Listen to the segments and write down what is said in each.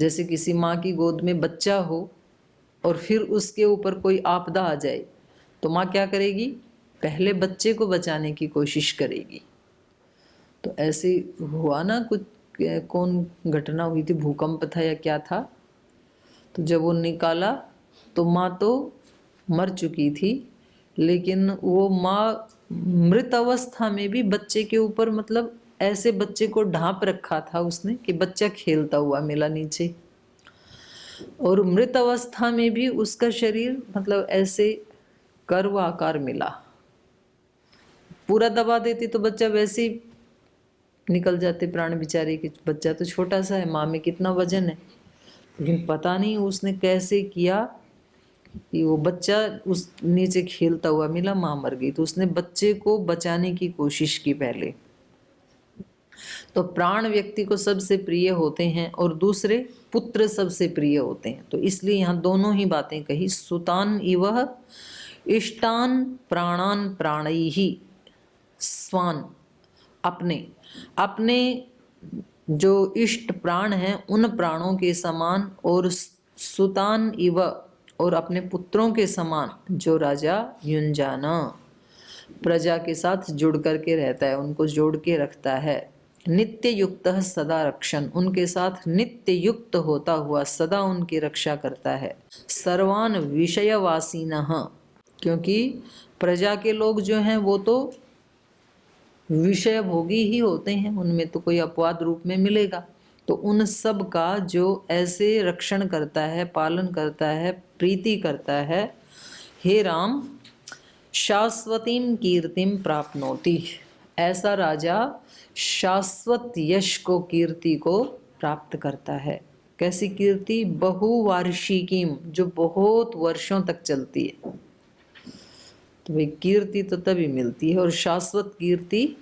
जैसे किसी माँ की गोद में बच्चा हो और फिर उसके ऊपर कोई आपदा आ जाए तो माँ क्या करेगी, पहले बच्चे को बचाने की कोशिश करेगी। तो ऐसे हुआ ना, कुछ कौन घटना हुई थी, भूकंप था या क्या था, तो जब वो निकाला तो माँ तो मर चुकी थी, लेकिन वो माँ मृत अवस्था में भी बच्चे के ऊपर, मतलब ऐसे बच्चे को ढांप रखा था उसने कि बच्चा खेलता हुआ मिला नीचे, और मृत अवस्था में भी उसका शरीर मतलब ऐसे कर्व आकार मिला। पूरा दबा देती तो बच्चा वैसे ही निकल जाते प्राण बेचारे के, बच्चा तो छोटा सा है, माँ में कितना वजन है। लेकिन पता नहीं उसने कैसे किया कि वो बच्चा उस नीचे खेलता हुआ मिला, माँ मर गई। तो उसने बच्चे को बचाने की कोशिश की पहले। तो प्राण व्यक्ति को सबसे प्रिय होते हैं और दूसरे पुत्र सबसे प्रिय होते हैं। तो इसलिए यहाँ दोनों ही बातें कही, सुतान इवह इष्टान प्राणान प्राणैहि स्वान, अपने अपने जो इष्ट प्राण हैं उन प्राणों के समान, और सुतान इव, और अपने पुत्रों के समान, जो राजा युंजाना प्रजा के साथ जुड़ करके रहता है, उनको जोड़ के रखता है। नित्य युक्त सदा रक्षण, उनके साथ नित्य युक्त होता हुआ सदा उनकी रक्षा करता है। सर्वान विषयवासीनः, क्योंकि प्रजा के लोग जो हैं वो तो विषय भोगी ही होते हैं, उनमें तो कोई अपवाद रूप में मिलेगा। तो उन सब का जो ऐसे रक्षण करता है, पालन करता है, प्रीति करता है, हे राम शाश्वतीम कीर्तिम प्राप्नोति, ऐसा राजा शाश्वत यश को, कीर्ति को प्राप्त करता है। कैसी कीर्ति, बहुवार्षिकीम, जो बहुत वर्षों तक चलती है। तो भाई कीर्ति तो तभी मिलती है, और शाश्वत कीर्ति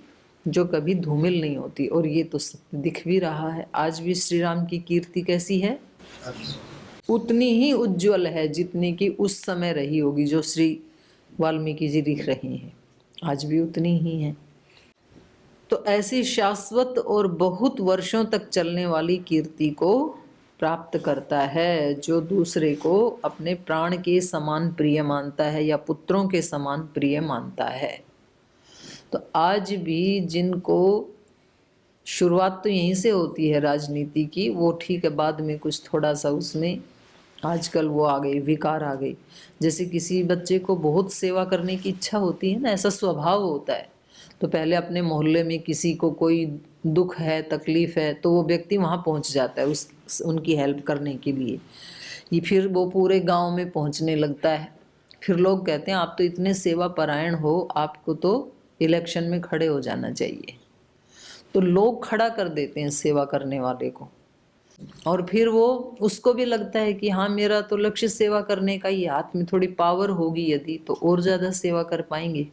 जो कभी धूमिल नहीं होती। और ये तो दिख भी रहा है, आज भी श्री राम की कीर्ति कैसी है, उतनी ही उज्जवल है जितनी की उस समय रही होगी, जो श्री वाल्मीकि जी लिख रहे हैं, आज भी उतनी ही है। तो ऐसी शाश्वत और बहुत वर्षों तक चलने वाली कीर्ति को प्राप्त करता है जो दूसरे को अपने प्राण के समान प्रिय मानता है या पुत्रों के समान प्रिय मानता है। तो आज भी जिनको, शुरुआत तो यहीं से होती है राजनीति की, वो ठीक है, बाद में कुछ थोड़ा सा उसमें आजकल वो आ गई, विकार आ गई। जैसे किसी बच्चे को बहुत सेवा करने की इच्छा होती है ना, ऐसा स्वभाव होता है, तो पहले अपने मोहल्ले में किसी को कोई दुख है, तकलीफ है, तो वो व्यक्ति वहाँ पहुँच जाता है उनकी हेल्प करने के लिए। ये फिर वो पूरे गांव में पहुँचने लगता है। फिर लोग कहते हैं आप तो इतने सेवा परायण हो, आपको तो इलेक्शन में खड़े हो जाना चाहिए। तो लोग खड़ा कर देते हैं सेवा करने वाले को, और फिर वो, उसको भी लगता है कि हाँ मेरा तो लक्ष्य सेवा करने का ही, हाथ में थोड़ी पावर होगी यदि तो और ज़्यादा सेवा कर पाएंगे।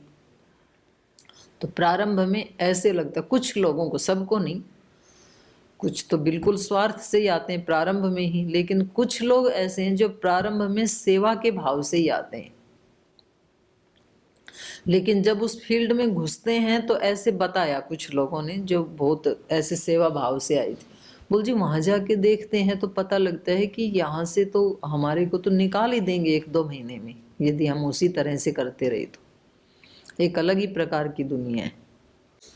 तो प्रारंभ में ऐसे लगता है कुछ लोगों को, सबको नहीं, कुछ तो बिल्कुल स्वार्थ से ही आते हैं प्रारंभ में ही, लेकिन कुछ लोग ऐसे हैं जो प्रारंभ में सेवा के भाव से ही आते हैं, लेकिन जब उस फील्ड में घुसते हैं तो ऐसे बताया कुछ लोगों ने जो बहुत ऐसे सेवा भाव से आई थी, बोल जी वहाँ जाके देखते हैं तो पता लगता है कि यहाँ से तो हमारे को तो निकाल ही देंगे 1-2 महीने में, यदि हम उसी तरह से करते रहे तो। एक अलग ही प्रकार की दुनिया है।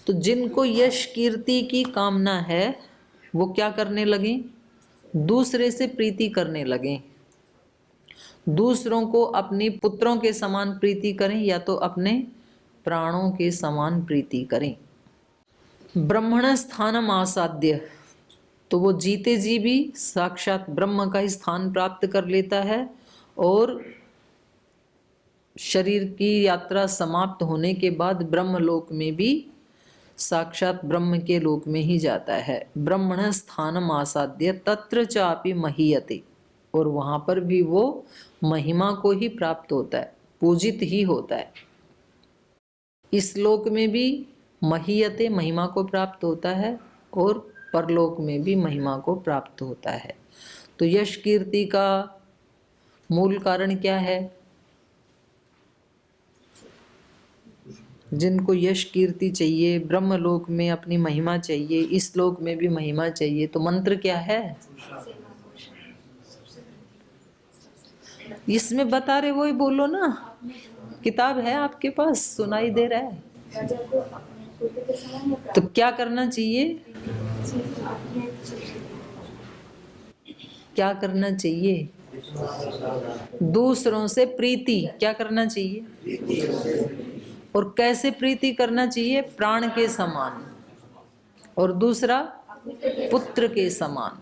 तो जिनको यश कीर्ति की कामना है वो क्या करने लगे, दूसरे से प्रीति करने लगे, दूसरों को अपने पुत्रों के समान प्रीति करें या तो अपने प्राणों के समान प्रीति करें। ब्रह्मण स्थानम आसाद्य, तो वो जीते जी भी साक्षात ब्रह्म का स्थान प्राप्त कर लेता है, और शरीर की यात्रा समाप्त होने के बाद ब्रह्मलोक में भी साक्षात ब्रह्म के लोक में ही जाता है। ब्रह्मण स्थानम आसाद्य तत्र चापि महीयते, और वहाँ पर भी वो महिमा को ही प्राप्त होता है, पूजित ही होता है। इस लोक में भी महीयते, महिमा को प्राप्त होता है, और परलोक में भी महिमा को प्राप्त होता है। तो यश कीर्ति का मूल कारण क्या है, जिनको यश कीर्ति चाहिए, ब्रह्मलोक में अपनी महिमा चाहिए, इस लोक में भी महिमा चाहिए, तो मंत्र क्या है, इसमें बता रहे वही बोलो ना, किताब है आपके पास, सुनाई दे रहा है। तो क्या करना चाहिए, क्या करना चाहिए? दूसरों से प्रीति, क्या करना चाहिए? और कैसे प्रीति करना चाहिए? प्राण के समान। और दूसरा पुत्र के समान।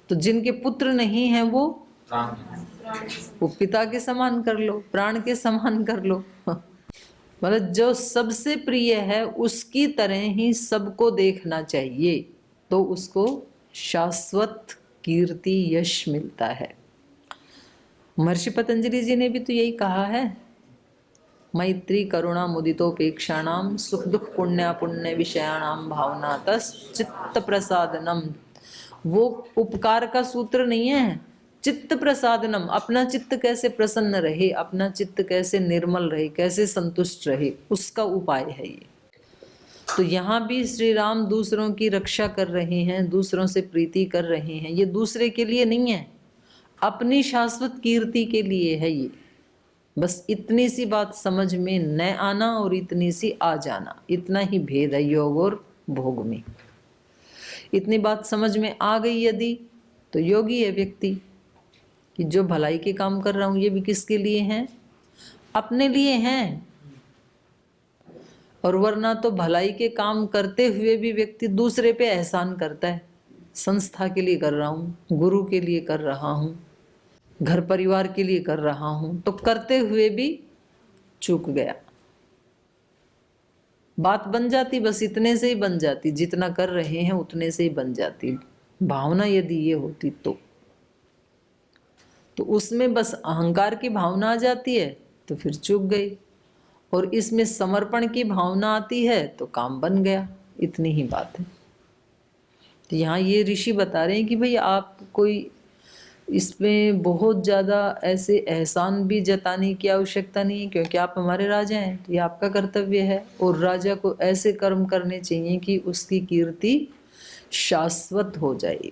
तो जिनके पुत्र नहीं हैं वो पिता के समान कर लो, प्राण के समान कर लो। मतलब जो सबसे प्रिय है उसकी तरह ही सबको देखना चाहिए, तो उसको शाश्वत कीर्ति यश मिलता है। महर्षि पतंजलि जी ने भी तो यही कहा है, मैत्री करुणा मुदितोपेक्षाणाम सुख दुख पुण्य पुण्य विषयाणाम भावना तस् चित्त प्रसादनम। वो उपकार का सूत्र नहीं है, चित्त प्रसादनम, अपना चित्त कैसे प्रसन्न रहे, अपना चित्त कैसे निर्मल रहे, कैसे संतुष्ट रहे, उसका उपाय है ये। तो यहाँ भी श्री राम दूसरों की रक्षा कर रहे हैं, दूसरों से प्रीति कर रहे हैं। ये दूसरे के लिए नहीं है, अपनी शाश्वत कीर्ति के लिए है ये। बस इतनी सी बात समझ में न आना और इतनी सी आ जाना, इतना ही भेद है योग और भोग में। इतनी बात समझ में आ गई यदि, तो योगी है व्यक्ति कि जो भलाई के काम कर रहा हूं ये भी किसके लिए हैं? अपने लिए हैं। और वरना तो भलाई के काम करते हुए भी व्यक्ति दूसरे पे एहसान करता है, संस्था के लिए कर रहा हूँ, गुरु के लिए कर रहा हूँ, घर परिवार के लिए कर रहा हूं, तो करते हुए भी चूक गया। बात बन जाती, बस इतने से ही बन जाती, जितना कर रहे हैं उतने से ही बन जाती। भावना यदि ये होती तो उसमें बस अहंकार की भावना आ जाती है तो फिर चूक गई, और इसमें समर्पण की भावना आती है तो काम बन गया। इतनी ही बात है। तो यहाँ ये ऋषि बता रहे हैं कि भाई आप कोई इसमें बहुत ज़्यादा ऐसे एहसान भी जताने की आवश्यकता नहीं है, क्योंकि आप हमारे राजा हैं, तो ये आपका कर्तव्य है। और राजा को ऐसे कर्म करने चाहिए कि उसकी कीर्ति शाश्वत हो जाए।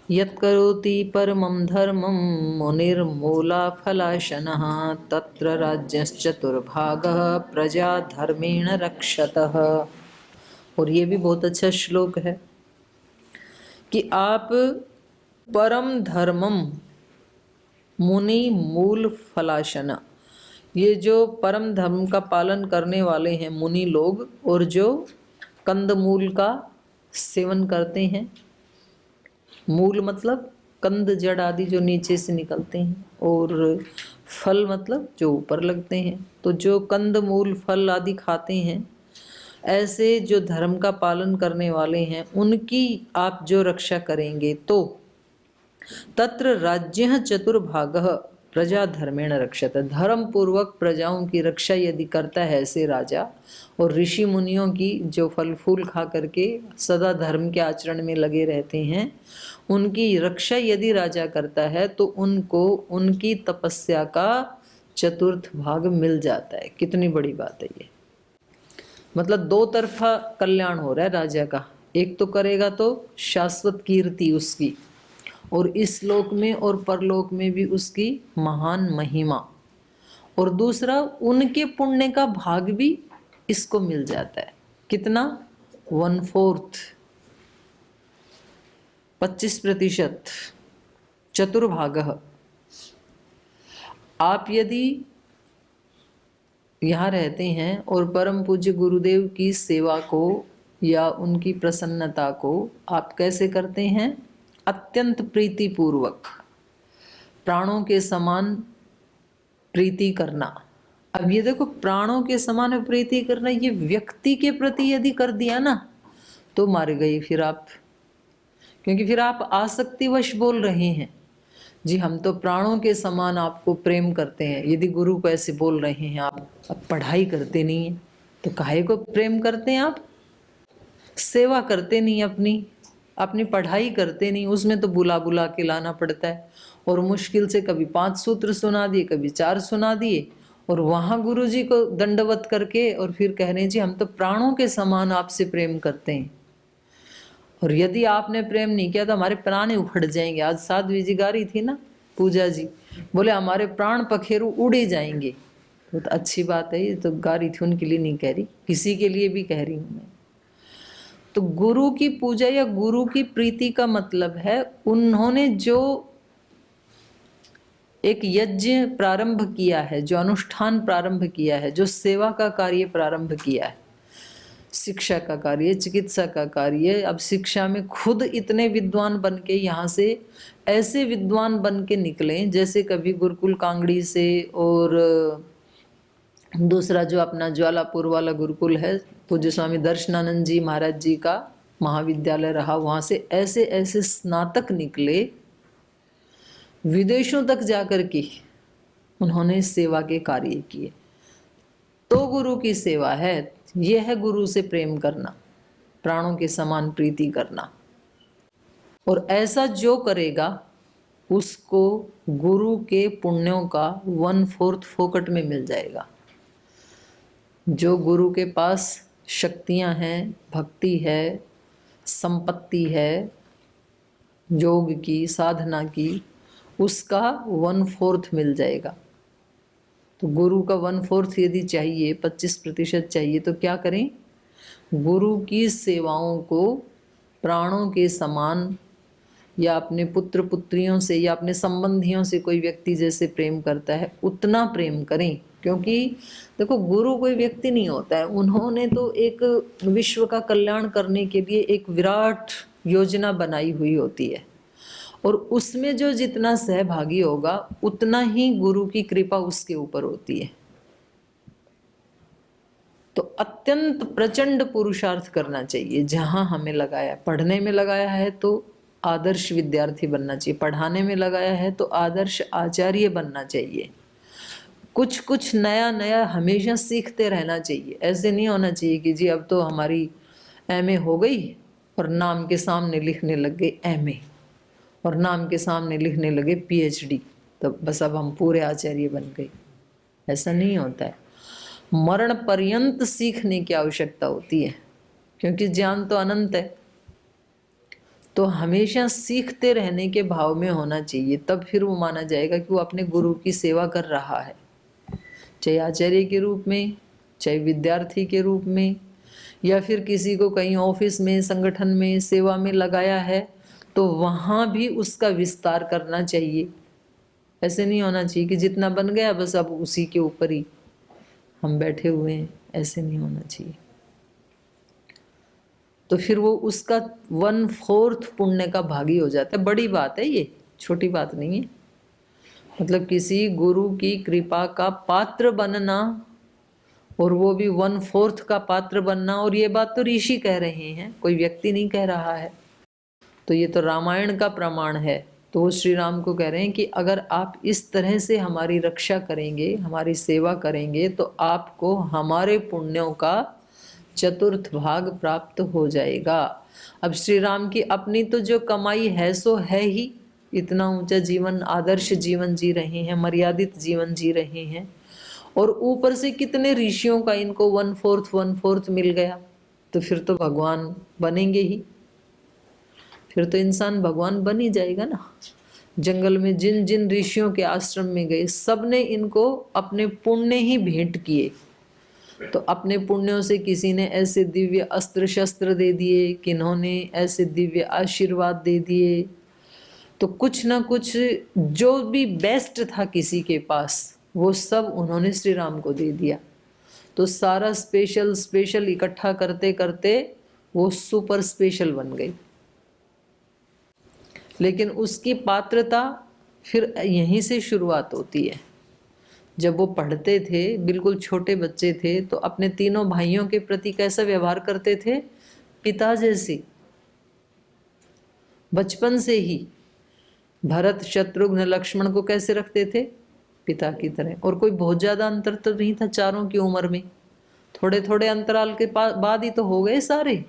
यत् करोति परमं धर्मं मुनिर्मूला फलाशनः तत्र राज्यश्चतुर्भागः प्रजा धर्मेण रक्षतः। और ये भी बहुत अच्छा श्लोक है कि आप परम धर्मम मुनि मूल फलाशना, ये जो परम धर्म का पालन करने वाले हैं मुनि लोग, और जो कंदमूल का सेवन करते हैं, मूल मतलब कंद जड़ आदि जो नीचे से निकलते हैं, और फल मतलब जो ऊपर लगते हैं। तो जो कंद मूल फल आदि खाते हैं, ऐसे जो धर्म का पालन करने वाले हैं, उनकी आप जो रक्षा करेंगे तो तत्र राज्य चतुर्भागः प्रजा धर्मेण रक्षत, धर्म पूर्वक प्रजाओं की रक्षा यदि करता है ऐसे राजा, और ऋषि मुनियों की जो फल फूल खा करके सदा धर्म के आचरण में लगे रहते हैं, उनकी रक्षा यदि राजा करता है तो उनको उनकी तपस्या का चतुर्थ भाग मिल जाता है। कितनी बड़ी बात है ये। मतलब दो तरफा कल्याण हो रहा है राजा का, एक तो करेगा तो शाश्वत कीर्ति उसकी, और इस लोक में और परलोक में भी उसकी महान महिमा, और दूसरा उनके पुण्य का भाग भी इसको मिल जाता है। कितना? 1/4, 25%, चतुर्भागः। आप यदि यहाँ रहते हैं और परम पूज्य गुरुदेव की सेवा को या उनकी प्रसन्नता को आप कैसे करते हैं? अत्यंत प्रीति पूर्वक, प्राणों के समान प्रीति करना। अब ये देखो, प्राणों के समान प्रीति करना, ये व्यक्ति के प्रति यदि कर दिया ना तो मार गई फिर आप, क्योंकि फिर आप आसक्तिवश बोल रहे हैं जी हम तो प्राणों के समान आपको प्रेम करते हैं। यदि गुरु को ऐसे बोल रहे हैं, आप अब पढ़ाई करते नहीं हैं तो काहे को प्रेम करते हैं? आप सेवा करते नहीं, अपनी पढ़ाई करते नहीं, उसमें तो बुला बुला के लाना पड़ता है, और मुश्किल से कभी 5 सूत्र सुना दिए, कभी 4 सुना दिए, और वहाँ गुरु जी को दंडवत करके और फिर कह रहे हैं जी हम तो प्राणों के समान आपसे प्रेम करते हैं। और यदि आपने प्रेम नहीं किया तो हमारे प्राण ही उखड़ जाएंगे। आज साध्वी जी गा रही थी ना, पूजा जी, बोले हमारे प्राण पखेरु उड़े जाएंगे। बहुत अच्छी बात है, ये तो गा रही थी, उनके लिए नहीं कह रही, किसी के लिए भी कह रही हूं मैं। तो गुरु की पूजा या गुरु की प्रीति का मतलब है उन्होंने जो एक यज्ञ प्रारंभ किया है, जो अनुष्ठान प्रारंभ किया है, जो सेवा का कार्य प्रारंभ किया है, शिक्षा का कार्य, चिकित्सा का कार्य। अब शिक्षा में खुद इतने विद्वान बन के यहाँ से ऐसे विद्वान बन के निकले, जैसे कभी गुरुकुल कांगड़ी से, और दूसरा जो अपना ज्वालापुर वाला गुरुकुल है, पूज्य स्वामी दर्शनानंद जी महाराज जी का महाविद्यालय रहा, वहाँ से ऐसे ऐसे स्नातक निकले, विदेशों तक जाकर के उन्होंने सेवा के कार्य किए। तो गुरु की सेवा है, यह है गुरु से प्रेम करना, प्राणों के समान प्रीति करना। और ऐसा जो करेगा उसको गुरु के पुण्यों का 1/4 फोकट में मिल जाएगा। जो गुरु के पास शक्तियां हैं, भक्ति है, संपत्ति है, योग की साधना की, उसका 1/4 मिल जाएगा। तो गुरु का 1/4 यदि चाहिए, 25% चाहिए, तो क्या करें? गुरु की सेवाओं को प्राणों के समान, या अपने पुत्र पुत्रियों से या अपने संबंधियों से कोई व्यक्ति जैसे प्रेम करता है उतना प्रेम करें। क्योंकि देखो, गुरु कोई व्यक्ति नहीं होता है, उन्होंने तो एक विश्व का कल्याण करने के लिए एक विराट योजना बनाई हुई होती है, और उसमें जो जितना सहभागी होगा उतना ही गुरु की कृपा उसके ऊपर होती है। तो अत्यंत प्रचंड पुरुषार्थ करना चाहिए। जहां हमें लगाया, पढ़ने में लगाया है तो आदर्श विद्यार्थी बनना चाहिए, पढ़ाने में लगाया है तो आदर्श आचार्य बनना चाहिए, कुछ कुछ नया नया हमेशा सीखते रहना चाहिए। ऐसे नहीं होना चाहिए कि जी अब तो हमारी एमए हो गई और नाम के सामने लिखने लग गए एमए, और नाम के सामने लिखने लगे पीएचडी, तो बस अब हम पूरे आचार्य बन गए। ऐसा नहीं होता है। मरण पर्यंत सीखने की आवश्यकता होती है, क्योंकि ज्ञान तो अनंत है। तो हमेशा सीखते रहने के भाव में होना चाहिए, तब फिर वो माना जाएगा कि वो अपने गुरु की सेवा कर रहा है, चाहे आचार्य के रूप में, चाहे विद्यार्थी के रूप में, या फिर किसी को कहीं ऑफिस में, संगठन में सेवा में लगाया है तो वहाँ भी उसका विस्तार करना चाहिए। ऐसे नहीं होना चाहिए कि जितना बन गया बस अब उसी के ऊपर ही हम बैठे हुए हैं, ऐसे नहीं होना चाहिए। तो फिर वो उसका 1/4 पुण्य का भागी हो जाता है। बड़ी बात है ये, छोटी बात नहीं है। मतलब किसी गुरु की कृपा का पात्र बनना, और वो भी 1/4 का पात्र बनना। और ये बात तो ऋषि कह रहे हैं, कोई व्यक्ति नहीं कह रहा है। तो ये तो रामायण का प्रमाण है। तो वो श्री राम को कह रहे हैं कि अगर आप इस तरह से हमारी रक्षा करेंगे, हमारी सेवा करेंगे, तो आपको हमारे पुण्यों का 1/4 भाग प्राप्त हो जाएगा। अब श्री राम की अपनी तो जो कमाई है सो है ही, इतना ऊंचा जीवन, आदर्श जीवन जी रहे हैं, मर्यादित जीवन जी रहे हैं, और ऊपर से कितने ऋषियों का इनको 1/4 मिल गया, तो फिर तो भगवान बनेंगे ही, फिर तो इंसान भगवान बन ही जाएगा ना। जंगल में जिन जिन ऋषियों के आश्रम में गए, सबने इनको अपने पुण्य ही भेंट किए। तो अपने पुण्यों से किसी ने ऐसे दिव्य अस्त्र शस्त्र दे दिए, किन्होंने ऐसे दिव्य आशीर्वाद दे दिए। तो कुछ ना कुछ जो भी बेस्ट था किसी के पास, वो सब उन्होंने श्री राम को दे दिया। तो सारा स्पेशल स्पेशल इकट्ठा करते करते वो सुपर स्पेशल बन गई। लेकिन उसकी पात्रता फिर यहीं से शुरुआत होती है। जब वो पढ़ते थे, बिल्कुल छोटे बच्चे थे, तो अपने तीनों भाइयों के प्रति कैसा व्यवहार करते थे? पिता जैसे। बचपन से ही भरत, शत्रुघ्न, लक्ष्मण को कैसे रखते थे? पिता की तरह। और कोई बहुत ज्यादा अंतर तो नहीं था चारों की उम्र में, थोड़े थोड़े अंतराल के बाद ही तो हो गए सारे।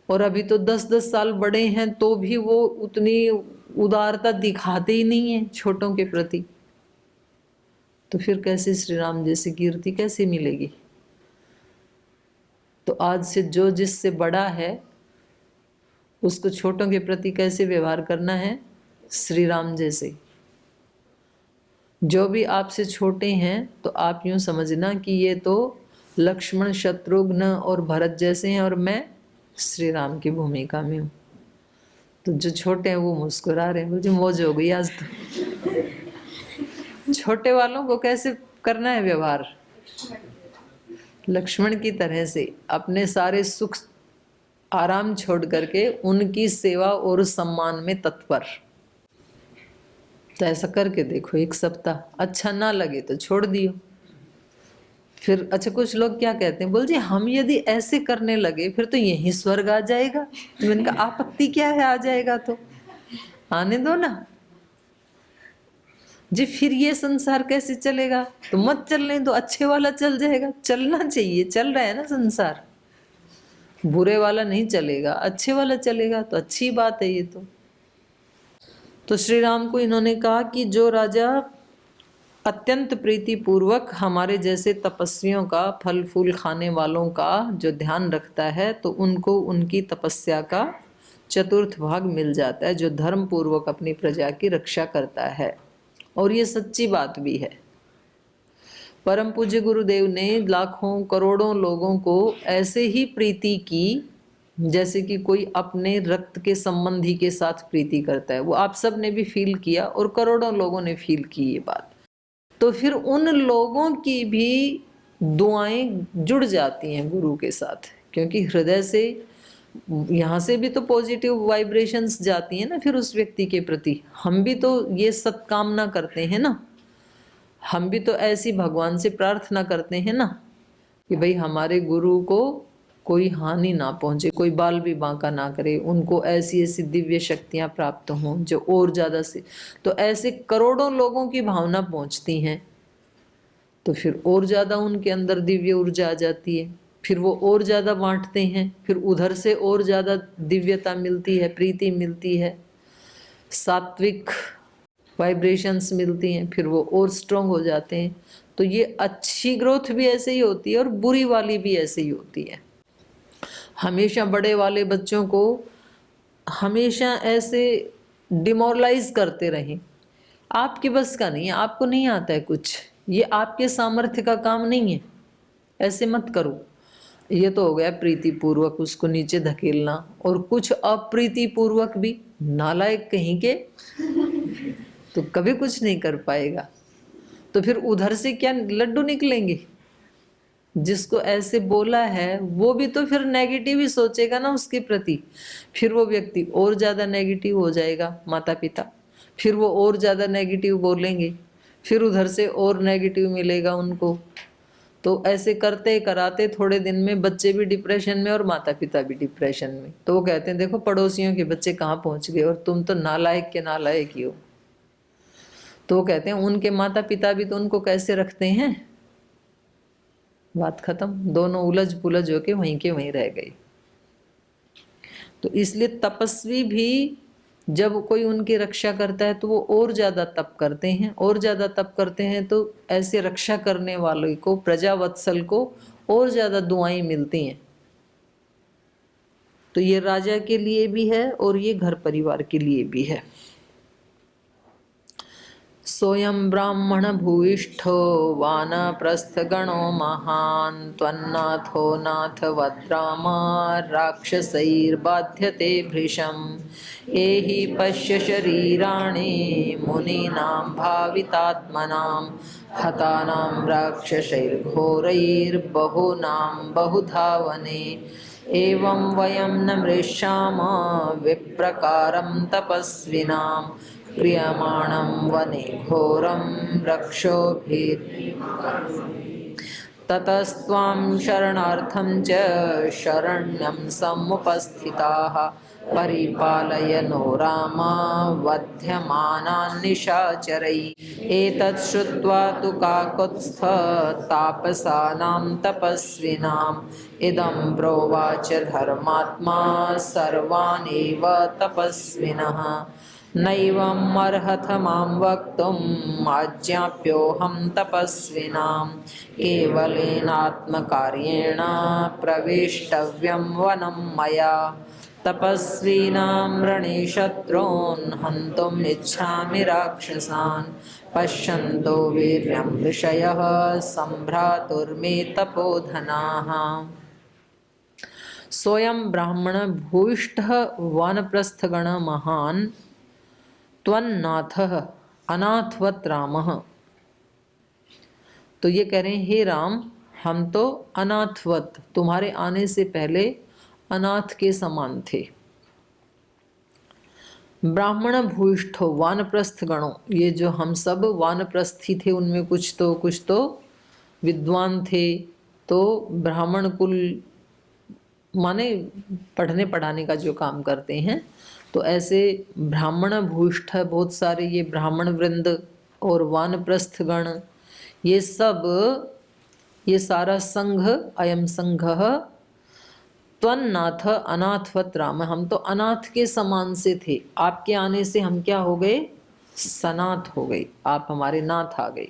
और अभी तो 10-10 साल बड़े हैं तो भी वो उतनी उदारता दिखाते ही नहीं है छोटों के प्रति। तो फिर कैसे श्री राम जैसी कीर्ति कैसे मिलेगी? तो आज से जो जिससे बड़ा है उसको छोटों के प्रति कैसे व्यवहार करना है, श्री राम जैसे। जो भी आपसे छोटे हैं तो आप यूं समझना कि ये तो लक्ष्मण, शत्रुघ्न और भरत जैसे हैं और मैं श्री राम की भूमिका में हूँ। तो जो छोटे हैं वो मुस्कुरा रहे हैं, मुझे मौज हो गई आज तो। छोटे वालों को कैसे करना है व्यवहार, लक्ष्मण की तरह से, अपने सारे सुख आराम छोड़ करके उनकी सेवा और सम्मान में तत्पर। तो ऐसा करके देखो 1 सप्ताह, अच्छा ना लगे तो छोड़ दियो। फिर अच्छा, कुछ लोग क्या कहते हैं, बोल जी हम यदि ऐसे करने लगे फिर तो यही स्वर्ग आ जाएगा। तो मैंने कहा आपत्ति क्या है, आ जाएगा तो आने दो ना जी। फिर ये संसार कैसे चलेगा, तो मत चलने दो, अच्छे वाला चल जाएगा। चलना चाहिए, चल रहा है ना संसार, बुरे वाला नहीं चलेगा, अच्छे वाला चलेगा, तो अच्छी बात है ये तो श्री राम को इन्होंने कहा कि जो राजा अत्यंत प्रीति पूर्वक हमारे जैसे तपस्वियों का, फल फूल खाने वालों का जो ध्यान रखता है, तो उनको उनकी तपस्या का चतुर्थ भाग मिल जाता है, जो धर्म पूर्वक अपनी प्रजा की रक्षा करता है। और ये सच्ची बात भी है। परम पूज्य गुरुदेव ने लाखों करोड़ों लोगों को ऐसे ही प्रीति की जैसे कि कोई अपने रक्त के संबंधी के साथ प्रीति करता है। वो आप सब ने भी फील किया और करोड़ों लोगों ने फील की ये बात। तो फिर उन लोगों की भी दुआएं जुड़ जाती हैं गुरु के साथ, क्योंकि हृदय से यहाँ से भी तो पॉजिटिव वाइब्रेशंस जाती हैं ना फिर उस व्यक्ति के प्रति। हम भी तो ये सत्कामना करते हैं ना, हम भी तो ऐसी भगवान से प्रार्थना करते हैं ना कि भाई हमारे गुरु को कोई हानि ना पहुंचे, कोई बाल भी बांका ना करे, उनको ऐसी ऐसी दिव्य शक्तियां प्राप्त हों जो और ज़्यादा से। तो ऐसे करोड़ों लोगों की भावना पहुंचती हैं तो फिर और ज़्यादा उनके अंदर दिव्य ऊर्जा आ जाती है, फिर वो और ज़्यादा बांटते हैं, फिर उधर से और ज़्यादा दिव्यता मिलती है, प्रीति मिलती है, सात्विक वाइब्रेशंस मिलती हैं, फिर वो और स्ट्रॉन्ग हो जाते हैं। तो ये अच्छी ग्रोथ भी ऐसे ही होती है और बुरी वाली भी ऐसे ही होती है। हमेशा बड़े वाले बच्चों को हमेशा ऐसे डिमोरलाइज करते रहें, आपकी बस का नहीं है, आपको नहीं आता है कुछ, ये आपके सामर्थ्य का काम नहीं है, ऐसे मत करो। ये तो हो गया प्रीति पूर्वक उसको नीचे धकेलना। और कुछ अप्रीति पूर्वक भी, नालायक कहीं के, तो कभी कुछ नहीं कर पाएगा। तो फिर उधर से क्या लड्डू निकलेंगे। जिसको ऐसे बोला है वो भी तो फिर नेगेटिव ही सोचेगा ना उसके प्रति, फिर वो व्यक्ति और ज़्यादा नेगेटिव हो जाएगा, माता पिता, फिर वो और ज़्यादा नेगेटिव बोलेंगे, फिर उधर से और नेगेटिव मिलेगा उनको। तो ऐसे करते कराते थोड़े दिन में बच्चे भी डिप्रेशन में और माता पिता भी डिप्रेशन में। तो वो कहते हैं देखो पड़ोसियों के बच्चे कहाँ पहुँच गए और तुम तो नालायक के नालायक ही हो। तो वो कहते हैं उनके माता पिता भी तो उनको कैसे रखते हैं, बात खत्म, दोनों उलझ पुलझ होके वहीं के वहीं रह गए। तो इसलिए तपस्वी भी जब कोई उनकी रक्षा करता है तो वो और ज़्यादा तप करते हैं, और ज़्यादा तप करते हैं, तो ऐसे रक्षा करने वालों को, प्रजावत्सल को और ज़्यादा दुआएं मिलती हैं। तो ये राजा के लिए भी है और ये घर परिवार के लिए भी है। सोयं ब्राह्मण भूयिष्ठो वानप्रस्थगणो महान् त्वन्नाथो नाथ वद्राम राक्षसैर्बाध्यते भृशम् एहि पश्य शरीराणि मुनीनां भावितात्मनां हतानां राक्षसैर्घोरैर्बहूनां बहुधावने एवं वयं न मृष्याम विप्रकारं तपस्विनां क्रियमाणं वने घोरं रक्षोभिः ततस्त्वां शरणार्थं च शरण्यं समुपस्थिताः परिपालय नो राम वध्यमानान् निशाचरैः एतत् श्रुत्वा तु काकुत्स्थतापसानां तपस्विनाम् इदं प्रोवाच धर्मात्मा सर्वान् एव तपस्विनः नैवम् अर्हथ मां वक्तुम् आज्ञाप्योऽहं तपस्विनां केवलेनात्मकार्येण प्रवेष्टव्यं वनं मया तपस्विनां रणे शत्रून् हन्तुम् इच्छामि राक्षसान् पश्यन्तो वीर्यं ऋषयः सम्भ्रातुर्मे तपोधनाः। सोऽयं ब्राह्मण भूयिष्ठः वानप्रस्थगण महान् त्वन्नाथः अनाथवत् रामः। तो ये कह रहे हैं, हे राम, हम तो अनाथवत, तुम्हारे आने से पहले अनाथ के समान थे। ब्राह्मण भूयिष्ठो वानप्रस्थ गणों, ये जो हम सब वानप्रस्थी थे उनमें कुछ तो विद्वान थे, तो ब्राह्मण कुल माने पढ़ने पढ़ाने का जो काम करते हैं, तो ऐसे ब्राह्मण भूयिष्ठ बहुत सारे ये ब्राह्मण वृंद और वानप्रस्थ गण, ये सब, ये सारा संघ, अयम संघः त्वन्नाथ अनाथवत राम, हम तो अनाथ के समान से थे, आपके आने से हम क्या हो गए, सनाथ हो गए, आप हमारे नाथ आ गए।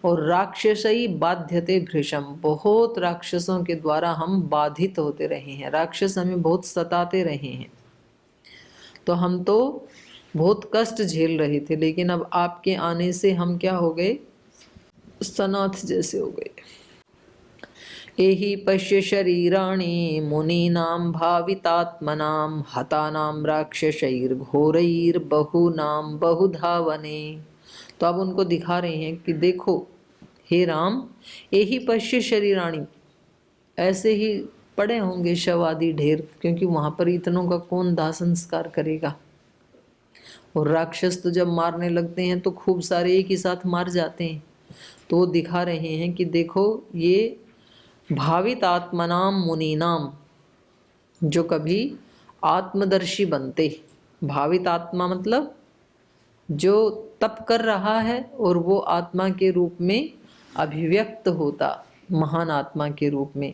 और राक्षसई बाध्यते भृशम, बहुत राक्षसों के द्वारा हम बाधित होते रहे हैं, राक्षस हमें बहुत सताते रहे हैं, तो हम तो बहुत कष्ट झेल रहे थे, लेकिन अब आपके आने से हम क्या हो गए, सनाथ जैसे हो गए। एहि पश्य शरीराणि मुनीनां भावितात्मनां हतानां राक्षसैर्घोरैर्बहूनां बहुधावने। तो अब उनको दिखा रहे हैं कि देखो हे राम, एहि पश्य शरीराणि, ऐसे ही पड़े होंगे शव आदि ढेर, क्योंकि वहाँ पर इतनों का कौन दाह संस्कार करेगा। और राक्षस तो जब मारने लगते हैं तो खूब सारे एक ही साथ मार जाते हैं। तो वो दिखा रहे हैं कि देखो ये भावित आत्मनाम मुनीनाम, जो कभी आत्मदर्शी बनते, भावित आत्मा मतलब जो तप कर रहा है और वो आत्मा के रूप में अभिव्यक्त होता, महान आत्मा के रूप में।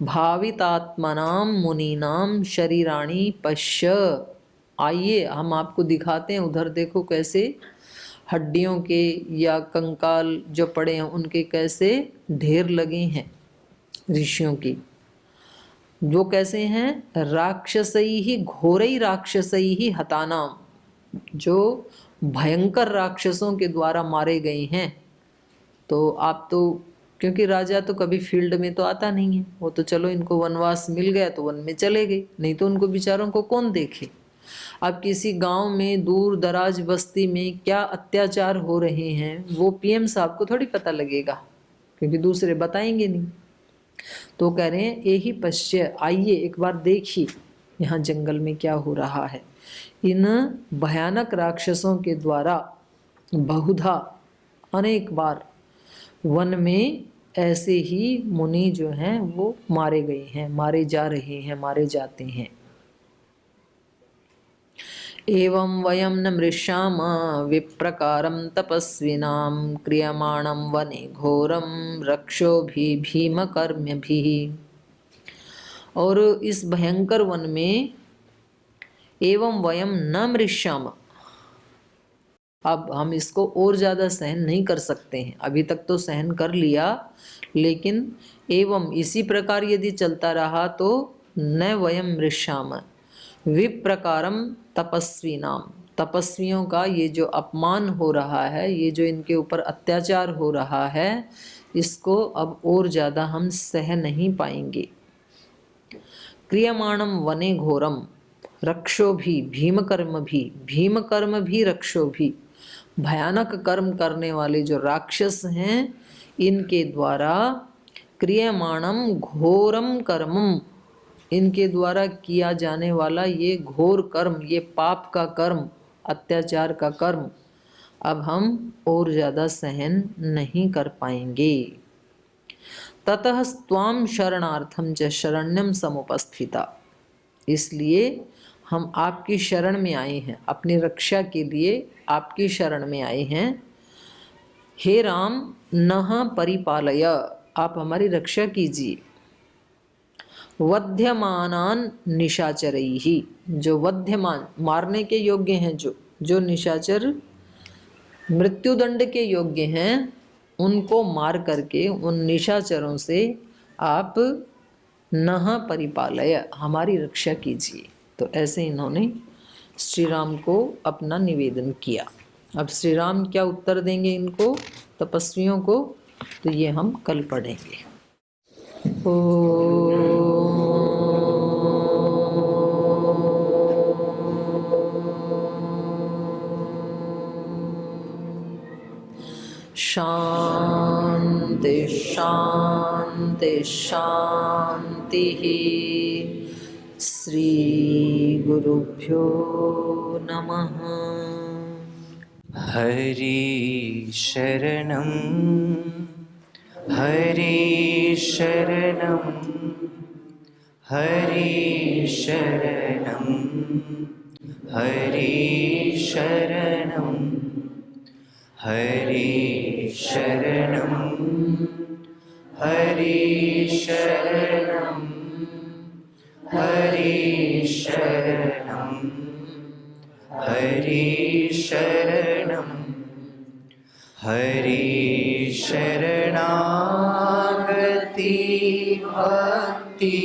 भावित आत्मनाम मुनीनाम शरीराणि पश्य, आइए हम आपको दिखाते हैं, उधर देखो कैसे हड्डियों के या कंकाल जो पड़े हैं उनके कैसे ढेर लगे हैं ऋषियों की। जो कैसे हैं, राक्षसई ही घोरई राक्षसई ही हतानाम, जो भयंकर राक्षसों के द्वारा मारे गए हैं। तो आप तो, क्योंकि राजा तो कभी फील्ड में तो आता नहीं है, वो तो चलो इनको वनवास मिल गया तो वन में चले गए, नहीं तो उनको बेचारों को कौन देखे। अब किसी गांव में दूर दराज बस्ती में क्या अत्याचार हो रहे हैं वो पीएम साहब को थोड़ी पता लगेगा, क्योंकि दूसरे बताएंगे नहीं। तो कह रहे हैं यही पश्य, आइए एक बार देखिए यहाँ जंगल में क्या हो रहा है। इन भयानक राक्षसों के द्वारा बहुधा, अनेक बार वन में ऐसे ही मुनि जो हैं वो मारे गए हैं, मारे जा रहे हैं, मारे जाते हैं। एवं वयं न मृष्याम विप्रकारं तपस्विनां क्रियमाणं वने घोरं रक्षोभिः भीमकर्म्यभिः। और इस भयंकर वन में एवं वयं न मृष्याम, अब हम इसको और ज़्यादा सहन नहीं कर सकते हैं, अभी तक तो सहन कर लिया, लेकिन एवं इसी प्रकार यदि चलता रहा तो न वयं मृष्याम विप्रकारम तपस्विनाम, तपस्वियों का ये जो अपमान हो रहा है, ये जो इनके ऊपर अत्याचार हो रहा है, इसको अब और ज़्यादा हम सह नहीं पाएंगे। क्रियमाणम वने घोरम रक्षो भी भीमकर्म भी, भीमकर्म भी रक्षो भी, भयानक कर्म करने वाले जो राक्षस हैं इनके द्वारा क्रियमाणम घोरम कर्मम, इनके द्वारा किया जाने वाला ये घोर कर्म, ये पाप का कर्म, अत्याचार का कर्म अब हम और ज़्यादा सहन नहीं कर पाएंगे। ततः त्वाम शरणार्थम च शरण्यम समुपस्थिता, इसलिए हम आपकी शरण में आए हैं, अपनी रक्षा के लिए आपकी शरण में आए हैं। हे राम नः परिपालय, आप हमारी रक्षा कीजिए। वध्यमानान निशाचरैहि, जो वध्यमान मारने के योग्य हैं, जो निशाचर मृत्युदंड के योग्य हैं, उनको मार करके उन निशाचरों से आप नः परिपालय, हमारी रक्षा कीजिए। तो ऐसे इन्होंने श्री राम को अपना निवेदन किया। अब श्री राम क्या उत्तर देंगे इनको तपस्वियों को, तो ये हम कल पढ़ेंगे। शांति शांति शांति। श्री गुरुभ्यो नमः। हरि शरणं हरि शरणं हरि शरणं हरि शरणं हरि शरणं हरि शरणं हरि शरणं हरि शरणं हरि शरणागति भक्ति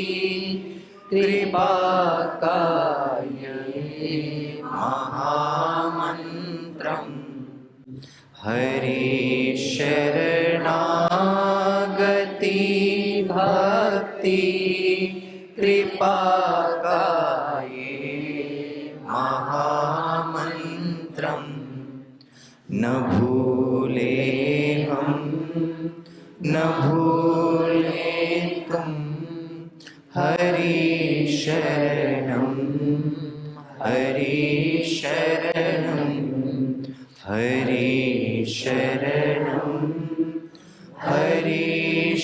कृपा काये महामन्त्रम् हरि शरणागति भक्ति कृपा काये महामन्त्रम् न भूले हम न भूले तुम हरि शरणं हरि शरणं हरि शरणं हरि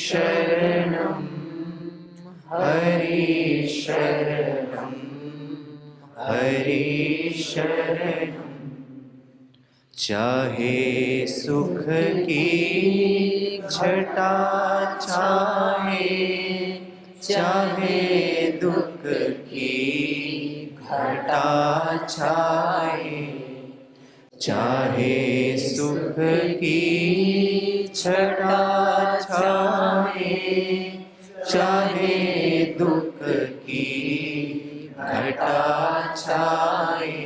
शरणं हरि शरणं हरि शरणं। चाहे सुख की छटा छाए चाहे दुख की घटा छाए चाहे सुख की छटा छाए चाहे दुख की घटा छाए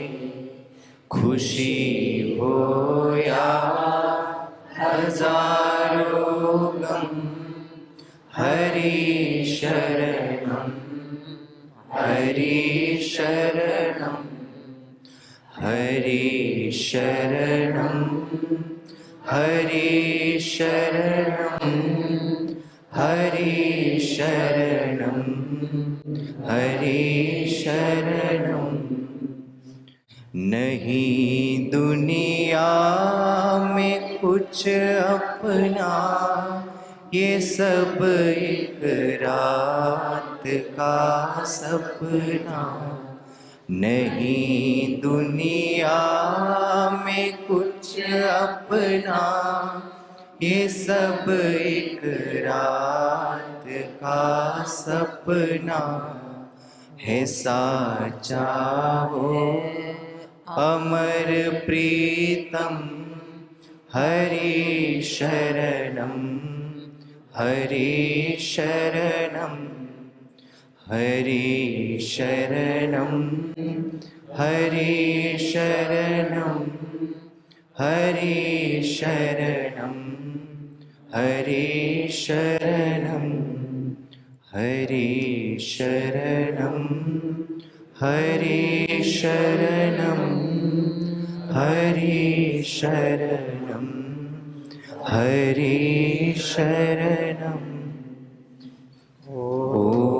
खुशी हो या हजारों गम हरि शरणं हरि शरणं हरि शरणं हरि शरणं हरि शरणं हरि शरणं। नहीं दुनिया में कुछ अपना ये सब एक रात का सपना नहीं दुनिया में कुछ अपना ये सब एक रात का सपना है साचा वो अमर प्रीतम हरि शरणं हरि शरणं हरि शरणं हरि शरणं हरि शरणं हरि शरणं हरि शरणं हरि शरणं हरि शरणं हरि शरणं। ओम